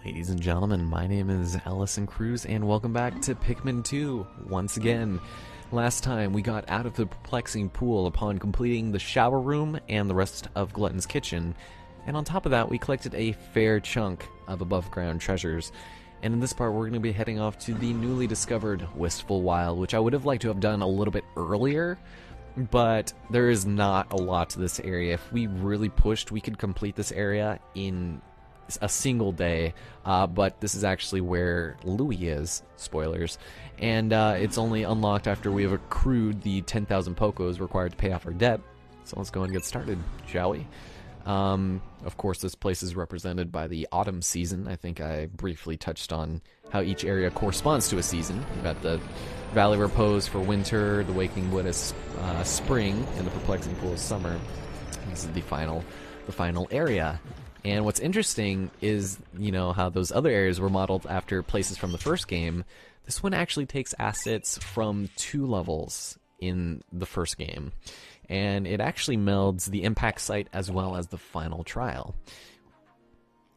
Ladies and gentlemen, my name is Ellison Cruz, and welcome back to Pikmin 2 once again. Last time we got out of the perplexing pool upon completing the shower room and the rest of Glutton's kitchen, and on top of that we collected a fair chunk of above ground treasures. And in this part we're going to be heading off to the newly discovered Wistful Wild, which I would have liked to have done a little bit earlier, but there is not a lot to this area. If we really pushed, we could complete this area in a single day, but this is actually where Louie is, spoilers, and it's only unlocked after we have accrued the 10,000 Pokos required to pay off our debt. So let's go and get started, shall we? Of course, this place is represented by the autumn season. I think I briefly touched on how each area corresponds to a season. We've got the Valley Repose for winter, the Waking Wood is spring, and the Perplexing Pool is summer. This is the final area. And what's interesting is, you know, how those other areas were modeled after places from the first game. This one actually takes assets from 2 levels in the first game. And it actually melds the impact site as well as the final trial.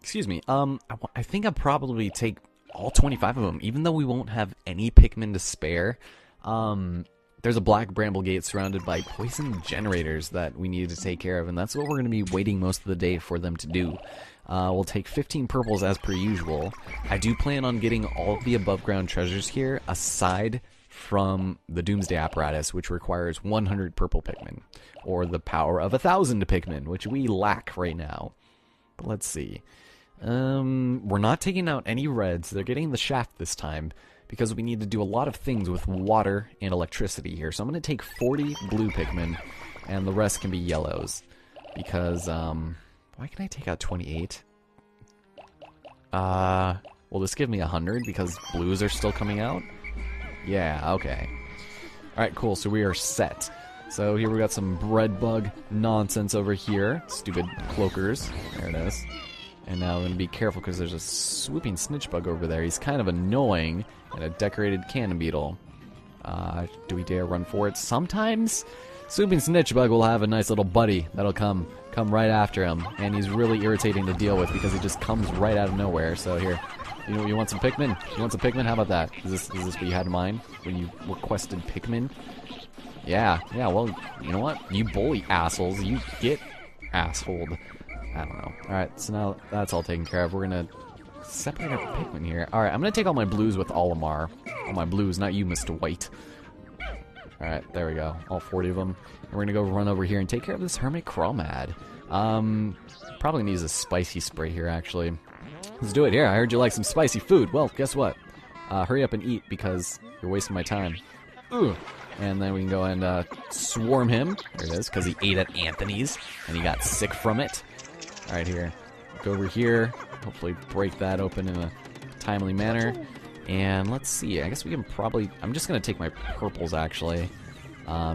Excuse me, I think I'll probably take all 25 of them, even though we won't have any Pikmin to spare. There's a black bramble gate surrounded by poison generators that we need to take care of, and that's what we're going to be waiting most of the day for them to do. We'll take 15 purples as per usual. I do plan on getting all of the above ground treasures here, aside from the Doomsday Apparatus, which requires 100 purple Pikmin, or the power of 1,000 Pikmin, which we lack right now. But let's see. We're not taking out any reds. They're getting the shaft this time, because we need to do a lot of things with water and electricity here. So I'm going to take 40 blue Pikmin, and the rest can be yellows. Because, why can I take out 28? Will this give me 100 because blues are still coming out? Yeah, okay. Alright, cool, so we are set. So here we got some bread bug nonsense over here. Stupid cloakers. There it is. And now I'm going to be careful because there's a swooping snitch bug over there. He's kind of annoying. And a decorated cannon beetle. Do we dare run for it? Sometimes swooping snitch bug will have a nice little buddy that'll come right after him. And he's really irritating to deal with because he just comes right out of nowhere. So here, you want some Pikmin? You want some Pikmin? How about that? Is this what you had in mind when you requested Pikmin? Yeah, well, you know what? You bully assholes, you get assholed. I don't know. Alright, so now that's all taken care of. We're gonna separate our Pikmin here. Alright, I'm gonna take all my blues with Olimar. All my blues, not you, Mr. White. Alright, there we go. All 40 of them. And we're gonna go run over here and take care of this Hermit Chromad. Probably gonna use a spicy spray here, actually. Let's do it. Here, I heard you like some spicy food. Well, guess what? Hurry up and eat, because you're wasting my time. Ugh. And then we can go and swarm him. There it is, because he ate at Anthony's, and he got sick from it. Alright, here. Go over here. Hopefully break that open in a timely manner. And let's see. I guess we can probably... I'm just going to take my purples, actually.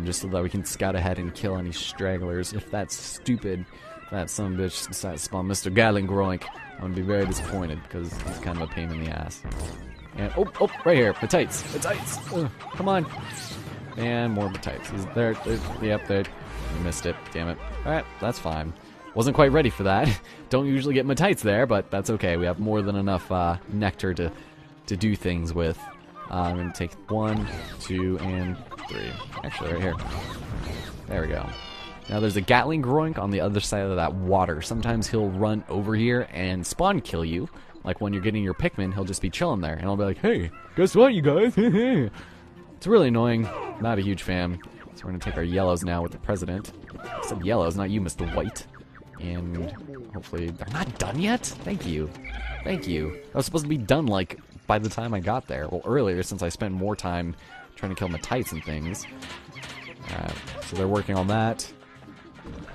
Just so that we can scout ahead and kill any stragglers. If that's stupid, that son of a bitch decides to spawn Mr. Groink, I'm going to be very disappointed, because he's kind of a pain in the ass. And, oh, right here. Batites. Ugh, come on. And more Batites. He's there. Yep, there. You missed it. Damn it. Alright, that's fine. Wasn't quite ready for that. Don't usually get Matites there, but that's okay. We have more than enough nectar to do things with. I'm going to take 1, 2, and 3. Actually, right here. There we go. Now there's a Gatling Groink on the other side of that water. Sometimes he'll run over here and spawn kill you. Like when you're getting your Pikmin, he'll just be chilling there. And I'll be like, hey, guess what, you guys? It's really annoying. Not a huge fan. So we're going to take our yellows now with the president. I said yellows, not you, Mr. White. And hopefully they're not done yet? Thank you. Thank you. I was supposed to be done, like, by the time I got there. Well, earlier, since I spent more time trying to kill Matites and things. So they're working on that.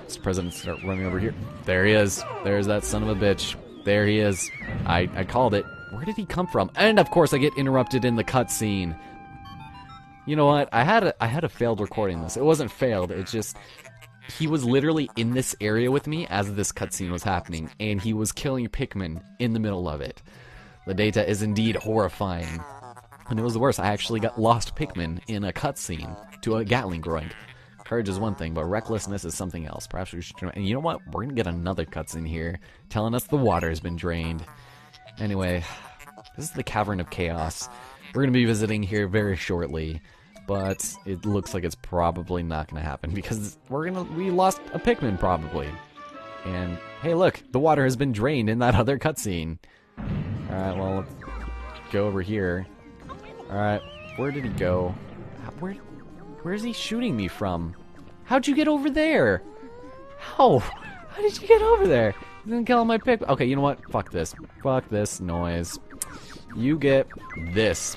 This president start running over here. There he is. There's that son of a bitch. There he is. I called it. Where did he come from? And, of course, I get interrupted in the cutscene. You know what? I had a failed recording this. It wasn't failed. It's just... He was literally in this area with me as this cutscene was happening, and he was killing Pikmin in the middle of it. The data is indeed horrifying. And it was the worst. I actually got lost Pikmin in a cutscene to a Gatling Groink. Courage is one thing, but recklessness is something else. Perhaps we should... And you know what? We're gonna get another cutscene here telling us the water has been drained. Anyway, this is the Cavern of Chaos. We're gonna be visiting here very shortly, but it looks like it's probably not gonna happen because we lost a Pikmin probably. And hey, look, the water has been drained in that other cutscene. Alright, well, let's go over here. Alright, where did he go? Where's he shooting me from? How'd you get over there? How? How did you get over there? You didn't kill my Pikmin. Okay, you know what? Fuck this. Fuck this noise. You get this.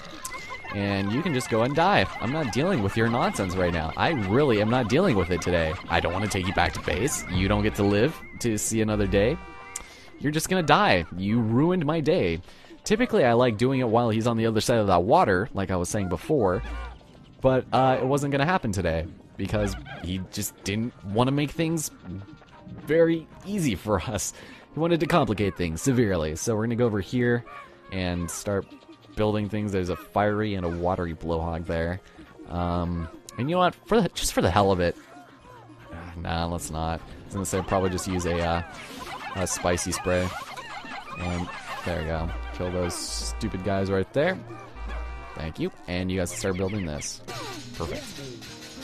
And you can just go and die. I'm not dealing with your nonsense right now. I really am not dealing with it today. I don't want to take you back to base. You don't get to live to see another day. You're just gonna die. You ruined my day. Typically, I like doing it while he's on the other side of that water, like I was saying before. But it wasn't gonna happen today because he just didn't want to make things very easy for us. He wanted to complicate things severely. So we're gonna go over here and start building things. There's a fiery and a watery blowhog there. And you know what? Just for the hell of it. Nah, let's not. I was gonna say probably just use a spicy spray. And there we go. Kill those stupid guys right there. Thank you. And you guys start building this. Perfect.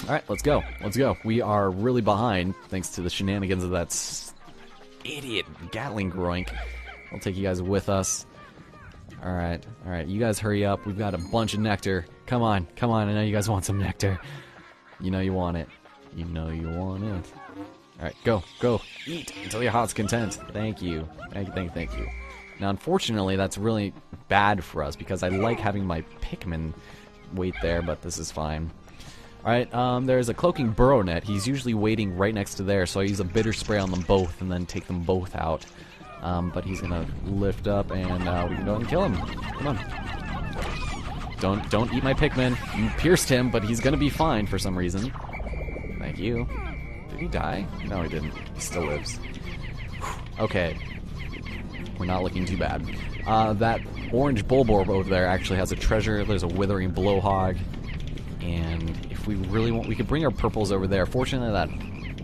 Alright, let's go. Let's go. We are really behind thanks to the shenanigans of that idiot Gatling groink. We'll take you guys with us. Alright, alright. You guys hurry up. We've got a bunch of nectar. Come on, come on. I know you guys want some nectar. You know you want it. You know you want it. Alright, go, go. Eat until your heart's content. Thank you. Thank you. Now, unfortunately, that's really bad for us because I like having my Pikmin wait there, but this is fine. Alright, there's a cloaking burrow net. He's usually waiting right next to there, so I use a bitter spray on them both and then take them both out. But he's gonna lift up and we can go and kill him. Come on. Don't eat my Pikmin. You pierced him, but he's gonna be fine for some reason. Thank you. Did he die? No, he didn't. He still lives. Okay. We're not looking too bad. That orange bulborb over there actually has a treasure. There's a withering blowhog. And if we really want, we could bring our purples over there. Fortunately, that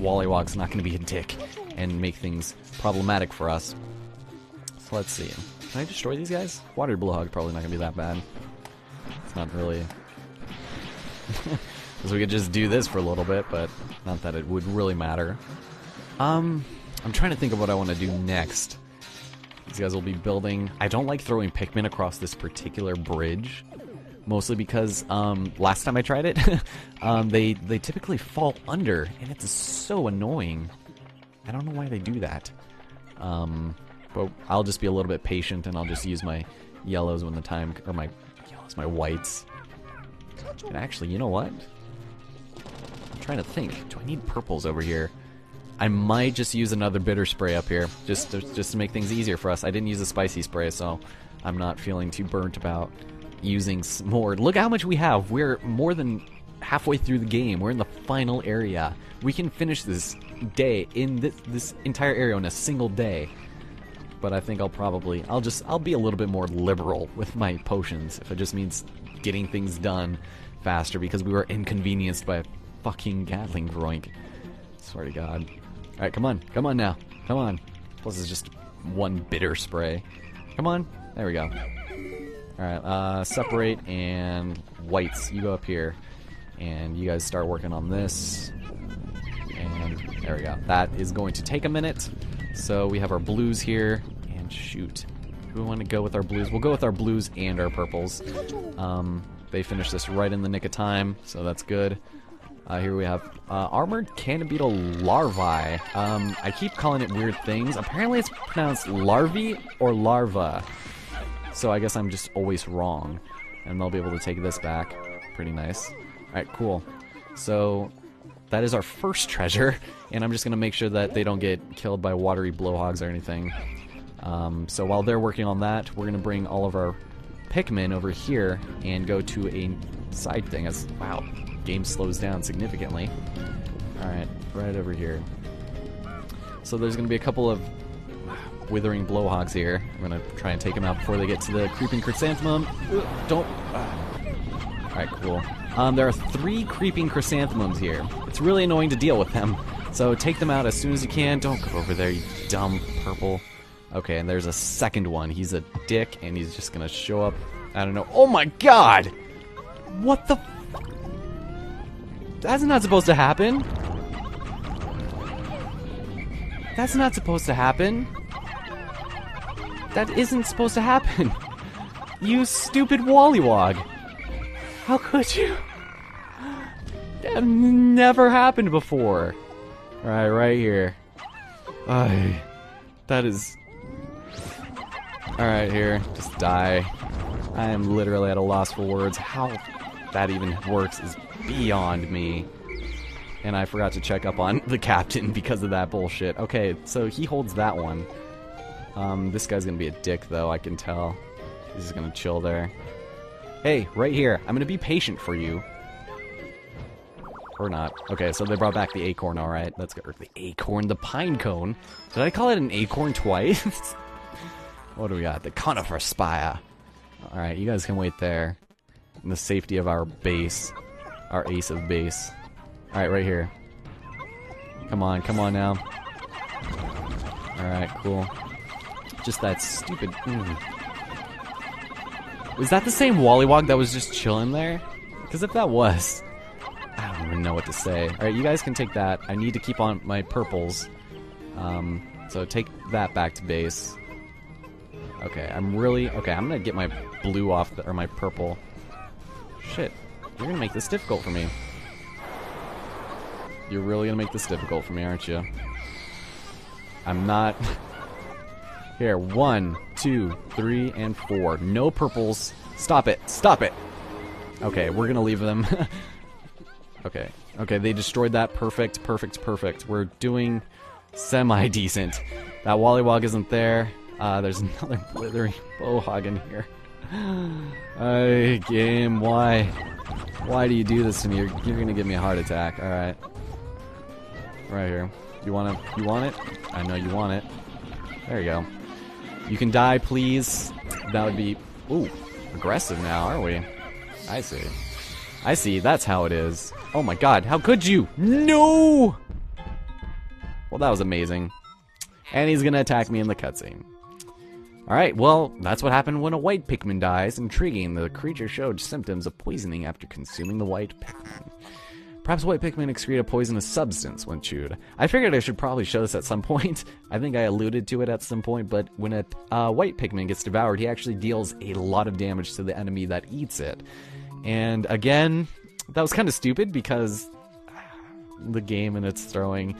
Wallywog's not going to be a dick and make things problematic for us. So let's see. Can I destroy these guys? Water blowhog probably not going to be that bad. It's not really... Because we could just do this for a little bit, but not that it would really matter. I'm trying to think of what I want to do next. These guys will be building... I don't like throwing Pikmin across this particular bridge. Mostly because, last time I tried it, they typically fall under, and it's so annoying. I don't know why they do that. But I'll just be a little bit patient, and I'll just use my yellows when the time... Or my yellows, my whites. And actually, you know what? I'm trying to think. Do I need purples over here? I might just use another bitter spray up here, just to make things easier for us. I didn't use a spicy spray, so I'm not feeling too burnt about using some more. Look how much we have. We're more than halfway through the game. We're in the final area. We can finish this day in this entire area in a single day. But I think I'll be a little bit more liberal with my potions if it just means getting things done faster because we were inconvenienced by a fucking Gatling groink. Swear to God. Alright, come on now. Come on. Plus it's just one bitter spray. Come on. There we go. Alright, separate and whites, you go up here. And you guys start working on this. And there we go. That is going to take a minute. So we have our blues here. And shoot. Do we want to go with our blues? We'll go with our blues and our purples. They finished this right in the nick of time, so that's good. Here we have armored cannon beetle larvae. I keep calling it weird things. Apparently it's pronounced larvae or larva. So I guess I'm just always wrong. And they'll be able to take this back. Pretty nice. Alright, cool. So that is our first treasure. And I'm just going to make sure that they don't get killed by watery blowhogs or anything. So while they're working on that, we're going to bring all of our Pikmin over here and go to a side thing. Wow, game slows down significantly. Alright, right over here. So there's going to be a couple of withering blowhogs here. I'm going to try and take them out before they get to the creeping chrysanthemum. Don't... Alright, Alright, cool. There are 3 creeping chrysanthemums here. It's really annoying to deal with them. So take them out as soon as you can. Don't go over there, you dumb purple. Okay, and there's a second one. He's a dick, and he's just gonna show up. I don't know. Oh my god! What the f— That's not supposed to happen. That's not supposed to happen. That isn't supposed to happen. You stupid Wollywog. How could you? That never happened before. Alright, right here. That is... Alright, here. Just die. I am literally at a loss for words. How that even works is beyond me. And I forgot to check up on the captain because of that bullshit. Okay, so he holds that one. This guy's gonna be a dick, though, I can tell. He's just gonna chill there. Hey, right here. I'm gonna be patient for you. Or not. Okay, so they brought back the acorn, alright. Let's go. The acorn, the pine cone. Did I call it an acorn twice? What do we got? The conifer spire. Alright, you guys can wait there. In the safety of our base. Our ace of base. Alright, right here. Come on now. Alright, cool. Just that stupid... Was that the same Wollywog that was just chilling there? Because if that was... I don't even know what to say. Alright, you guys can take that. I need to keep on my purples. So take that back to base. Okay, I'm gonna get my blue off, or my purple. Shit, you're gonna make this difficult for me. You're really gonna make this difficult for me, aren't you? I'm not... Here, 1, 2, 3, and 4. No purples. Stop it. Stop it. Okay, we're gonna leave them. Okay. Okay, they destroyed that. Perfect, perfect, perfect. We're doing semi-decent. That Wollywog isn't there. There's another blithering bowhog in here. Game, why? Why do you do this to me? You're gonna give me a heart attack. Alright. Right here. You want it? I know you want it. There you go. You can die, please. That would be... Ooh, aggressive now, aren't we? I see. I see, that's how it is. Oh my god, how could you? No! Well, that was amazing. And he's gonna attack me in the cutscene. Alright, well, that's what happened when a white Pikmin dies. Intriguing, the creature showed symptoms of poisoning after consuming the white Pikmin. Perhaps white Pikmin excrete a poisonous substance when chewed. I figured I should probably show this at some point. I think I alluded to it at some point, but when a white Pikmin gets devoured, he actually deals a lot of damage to the enemy that eats it. And again, that was kind of stupid because the game and its throwing.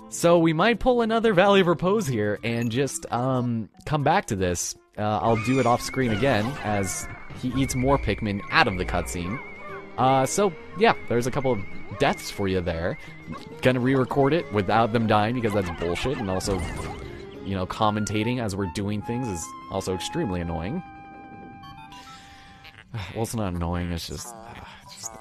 So we might pull another Valley of Repose here and just come back to this. I'll do it off screen again as he eats more Pikmin out of the cutscene. So yeah, there's a couple of deaths for you there. Gonna re-record it without them dying because that's bullshit, and also, you know, commentating as we're doing things is also extremely annoying. Well, it's not annoying, it's just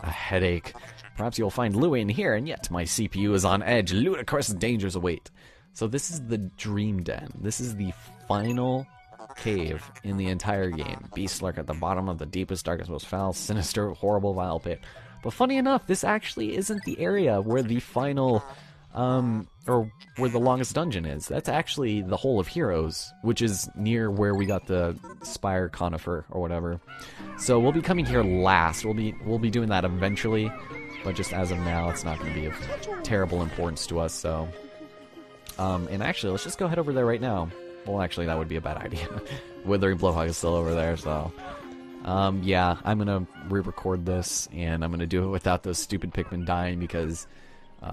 a headache. Perhaps you'll find Louie in here, and yet my CPU is on edge. Ludicrous dangers await. So this is the Dream Den. This is the final cave in the entire game. Beasts lurk at the bottom of the deepest, darkest, most foul, sinister, horrible, vile pit. But funny enough, this actually isn't the area where the final, or where the longest dungeon is. That's actually the Hole of Heroes, which is near where we got the Spire Conifer, or whatever. So we'll be coming here last. We'll be doing that eventually, but just as of now, it's not going to be of terrible importance to us, so... and actually, let's just go head over there right now. Well, actually, that would be a bad idea. Withering Blowhog is still over there, so... yeah, I'm gonna re-record this, and I'm gonna do it without those stupid Pikmin dying, because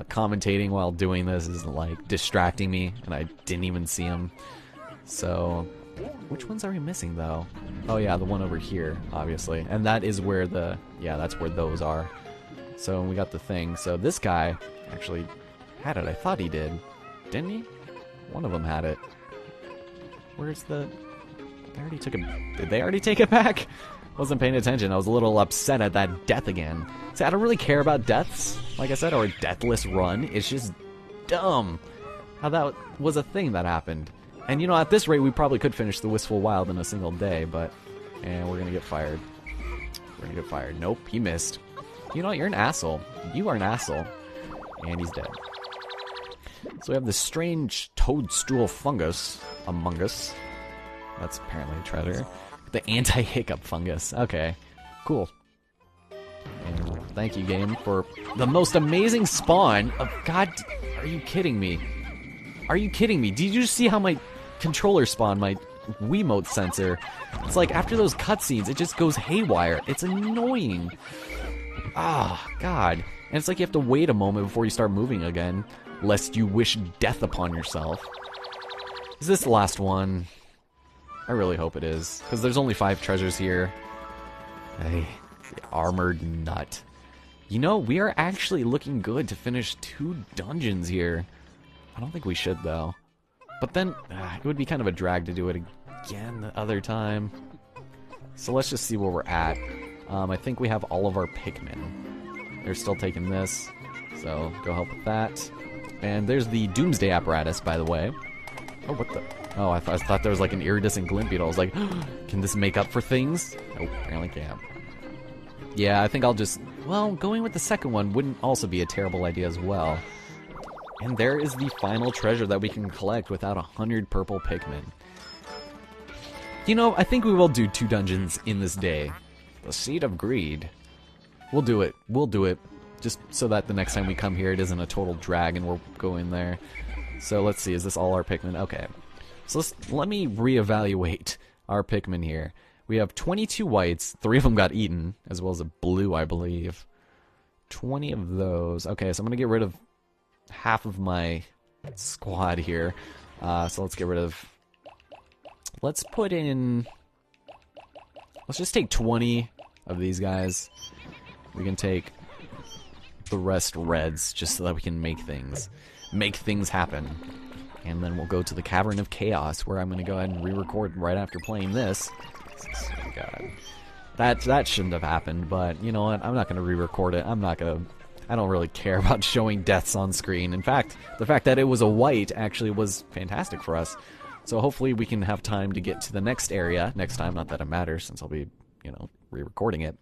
commentating while doing this is, like, distracting me, and I didn't even see them. So... Which ones are we missing, though? Oh, yeah, the one over here, obviously. And that is where the... Yeah, that's where those are. So, we got the thing. So, this guy actually had it. I thought he did. Didn't he? One of them had it. Where's the... They already took it... Did they already take it back? Wasn't paying attention. I was a little upset at that death again. See, I don't really care about deaths, like I said, or a deathless run. It's just dumb how that was a thing that happened. And, you know, at this rate, we probably could finish the Wistful Wild in a single day, but... And we're gonna get fired. Ready to fire. Nope, he missed. You know what? You're an asshole. You are an asshole. And he's dead. So we have this strange toadstool fungus among us. That's apparently a treasure. The anti-hiccup fungus. Okay, cool. And thank you, game, for the most amazing spawn of... God, are you kidding me? Are you kidding me? Did you see how my controller spawned, my Wiimote sensor? It's like, after those cutscenes, it just goes haywire. It's annoying. Ah, God. And it's like you have to wait a moment before you start moving again, lest you wish death upon yourself. Is this the last one? I really hope it is, because there's only 5 treasures here. Hey, the armored nut. You know, we are actually looking good to finish 2 dungeons here. I don't think we should, though. But then, it would be kind of a drag to do it again the other time. So let's just see where we're at. I think we have all of our Pikmin. They're still taking this, so go help with that. And there's the Doomsday apparatus, by the way. Oh, what the... Oh, I thought there was like an iridescent glint beetle. I was like, can this make up for things? Nope, apparently can't. Yeah, I think I'll just... Well, going with the second one wouldn't also be a terrible idea as well. And there is the final treasure that we can collect without 100 purple Pikmin. You know, I think we will do 2 dungeons in this day. The Seed of Greed. We'll do it. We'll do it. Just so that the next time we come here, it isn't a total drag and we'll go in there. So let's see, is this all our Pikmin? Okay. So let me reevaluate our Pikmin here. We have 22 whites, 3 of them got eaten, as well as a blue, I believe. 20 of those. Okay, so I'm going to get rid of half of my squad here. So let's get rid of... Let's put in... Let's just take 20 of these guys. We can take the rest reds, just so that we can make things happen. And then we'll go to the Cavern of Chaos, where I'm going to go ahead and re-record right after playing this. Oh my god. That shouldn't have happened, but you know what? I'm not going to re-record it. I don't really care about showing deaths on screen. In fact, the fact that it was a white actually was fantastic for us. So hopefully we can have time to get to the next area next time. Not that it matters, since I'll be, you know, re-recording it.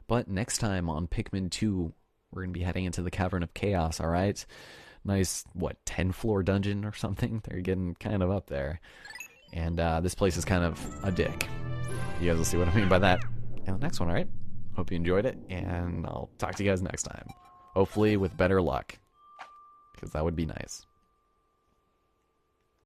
But next time on Pikmin 2, we're going to be heading into the Cavern of Chaos, alright? Nice, what, 10-floor dungeon or something? They're getting kind of up there. And this place is kind of a dick. You guys will see what I mean by that in the next one, alright? Hope you enjoyed it, and I'll talk to you guys next time. Hopefully with better luck. Because that would be nice.